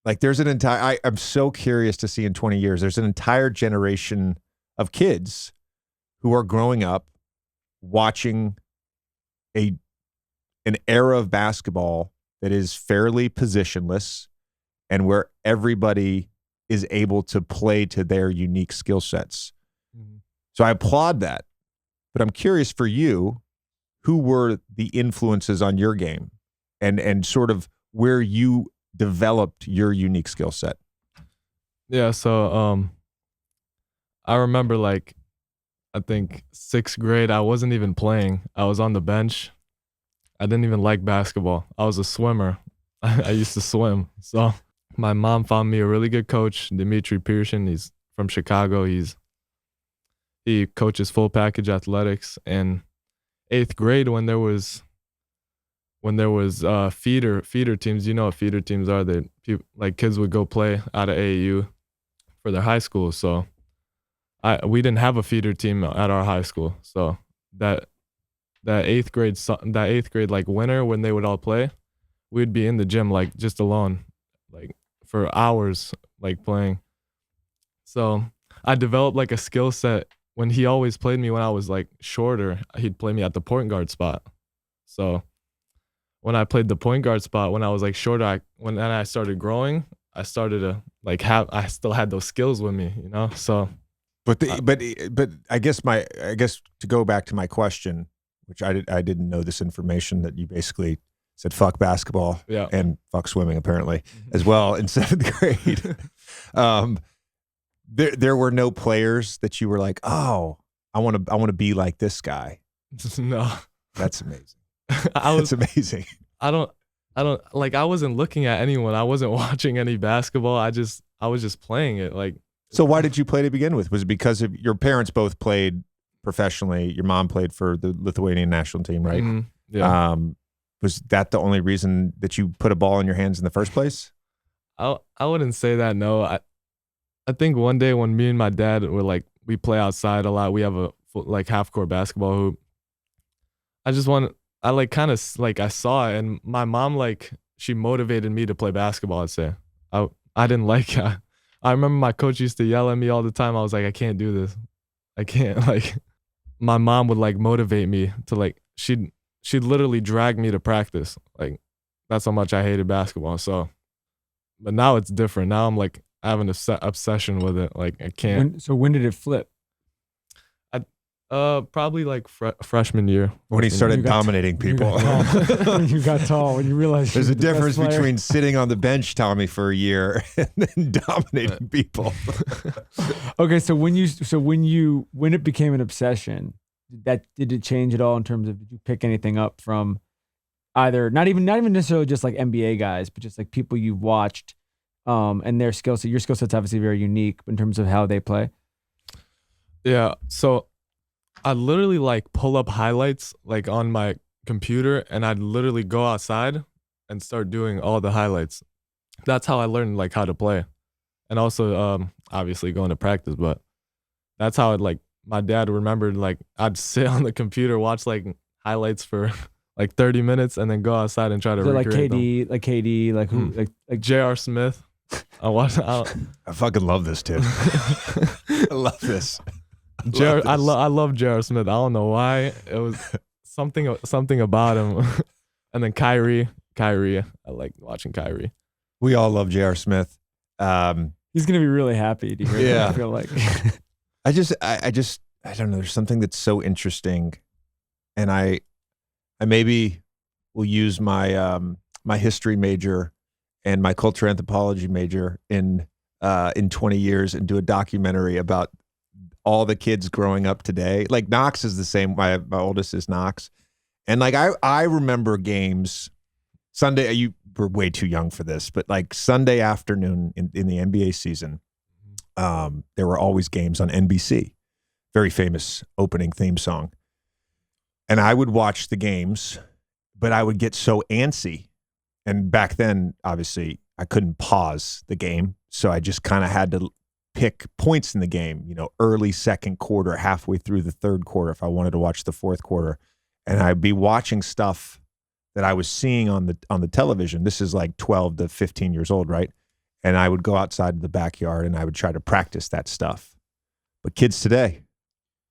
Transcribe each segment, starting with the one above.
Like there's an entire, I'm so curious to see in 20 years, there's an entire generation of kids who are growing up watching an era of basketball that is fairly positionless and where everybody is able to play to their unique skill sets. Mm-hmm. So I applaud that. But I'm curious for you, who were the influences on your game and sort of where you developed your unique skill set? Yeah, so I remember like I think 6th grade, I wasn't even playing. I was on the bench. I didn't even like basketball. I was a swimmer. I used to swim. So my mom found me a really good coach, Dimitri Pearson. He's from Chicago. He coaches full package athletics. And 8th grade, when there was feeder teams, you know what feeder teams are? Like kids would go play out of AAU for their high school. So we didn't have a feeder team at our high school. So that 8th grade like winter when they would all play, we'd be in the gym like just alone, like for hours, like playing. So I developed like a skill set. When he always played me when I was like shorter, he'd play me at the point guard spot. So when I played the point guard spot when I was like shorter, when I started growing, I started to like I still had those skills with me, you know. So, but I guess to go back to my question, which I didn't know this information, that you basically said fuck basketball and fuck swimming apparently as well in 7th grade. There were no players that you were like, oh, I want to be like this guy. No, that's amazing. That's amazing. I don't like. I wasn't looking at anyone. I wasn't watching any basketball. I was just playing it. Like, so why did you play to begin with? Was it because of your parents both played professionally? Your mom played for the Lithuanian national team, right? Mm-hmm. Yeah. Was that the only reason that you put a ball in your hands in the first place? I wouldn't say that. No, I think one day when me and my dad were like, we play outside a lot. We have a like half court basketball hoop. I like kind of like I saw it, and my mom like she motivated me to play basketball. I'd say I didn't like it. I remember my coach used to yell at me all the time. I was like, I can't do this. I can't. Like my mom would like motivate me to like she'd literally drag me to practice. Like that's how much I hated basketball. So, but now it's different. Now I'm like I have an obsession with it. Like I can't. So when did it flip? Probably like freshman year. When he started dominating people. When you got tall, when you realized there's a difference between sitting on the bench, Tommy, for a year and then dominating people. Okay, so when it became an obsession, did it change at all in terms of, did you pick anything up from either not even necessarily just like NBA guys, but just like people you've watched, and their skill set? Your skill set's obviously very unique in terms of how they play. Yeah, so I'd literally like pull up highlights like on my computer, and I'd literally go outside and start doing all the highlights. That's how I learned like how to play, and also obviously going to practice. But that's how it like my dad remembered. Like I'd sit on the computer, watch like highlights for like 30 minutes, and then go outside and try to recreate them. Like KD, like who, like J.R. Smith. I fucking love this dude. I love this. I love J.R. Smith. I don't know why. It was something about him. And then Kyrie. I like watching Kyrie. We all love J.R. Smith. He's gonna be really happy to hear that, I feel like. I don't know. There's something that's so interesting, and I maybe will use my my history major and my culture anthropology major in 20 years and do a documentary about all the kids growing up today. Like Knox is the same. My oldest is Knox. And like, I remember games Sunday, you were way too young for this, but like Sunday afternoon in the NBA season, there were always games on NBC, very famous opening theme song. And I would watch the games, but I would get so antsy. And back then, obviously I couldn't pause the game. So I just kind of had to pick points in the game, you know, early second quarter, halfway through the third quarter, if I wanted to watch the fourth quarter. And I'd be watching stuff that I was seeing on the television. This is like 12 to 15 years old, right? and I would go outside to the backyard and I would try to practice that stuff. But kids today,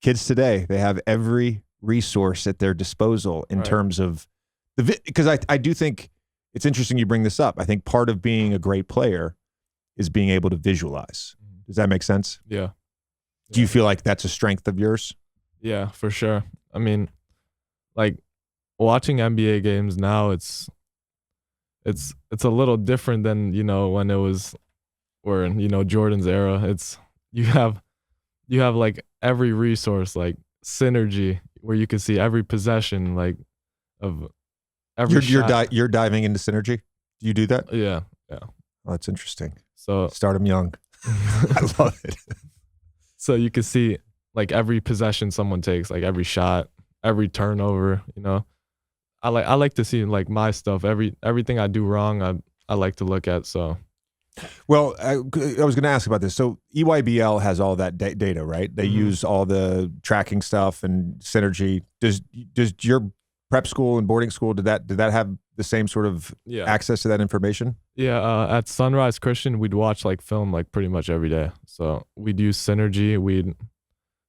they have every resource at their disposal in terms of because I do think it's interesting you bring this up. I think part of being a great player is being able to visualize. Does that make sense? Yeah. Do you feel like that's a strength of yours? Yeah, for sure. I mean, like watching NBA games now, it's a little different than, you know, when it was, or in, you know, Jordan's era. It's you have like every resource, like synergy, where you can see every possession, like of every shot. You're diving into synergy. Do you do that? Yeah. Oh, that's interesting. So start them young. I love it. So you can see like every possession someone takes, like every shot, every turnover, you know. I like to see like my stuff, everything I do wrong, I like to look at. So well, I was going to ask about this. So EYBL has all that data, right? They use all the tracking stuff and synergy. Does your prep school and boarding school, did that have the same sort of access to that information? Yeah, at Sunrise Christian, we'd watch like film like pretty much every day. So we'd use synergy.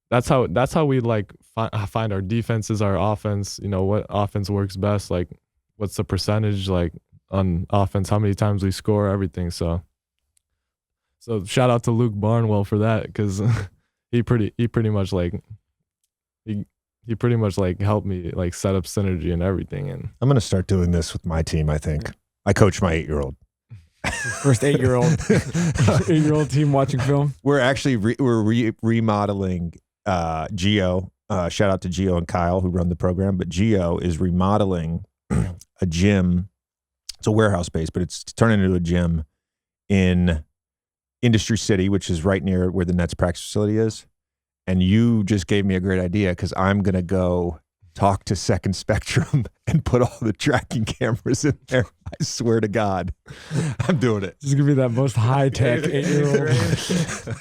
That's how we like find our defenses, our offense. You know, what offense works best. Like, what's the percentage like on offense? How many times we score? Everything. So shout out to Luke Barnwell for that, because he pretty much like helped me like set up synergy and everything. And I'm gonna start doing this with my team. I think I coach my 8-year-old. First 8-year-old team watching film. We're actually remodeling Geo. Shout out to Geo and Kyle who run the program. But Geo is remodeling a gym. It's a warehouse space, but it's turning into a gym in Industry City, which is right near where the Nets practice facility is. And you just gave me a great idea, because I'm gonna go talk to Second Spectrum and put all the tracking cameras in there. I swear to God, I'm doing it. This is gonna be that most high tech 8-year-old.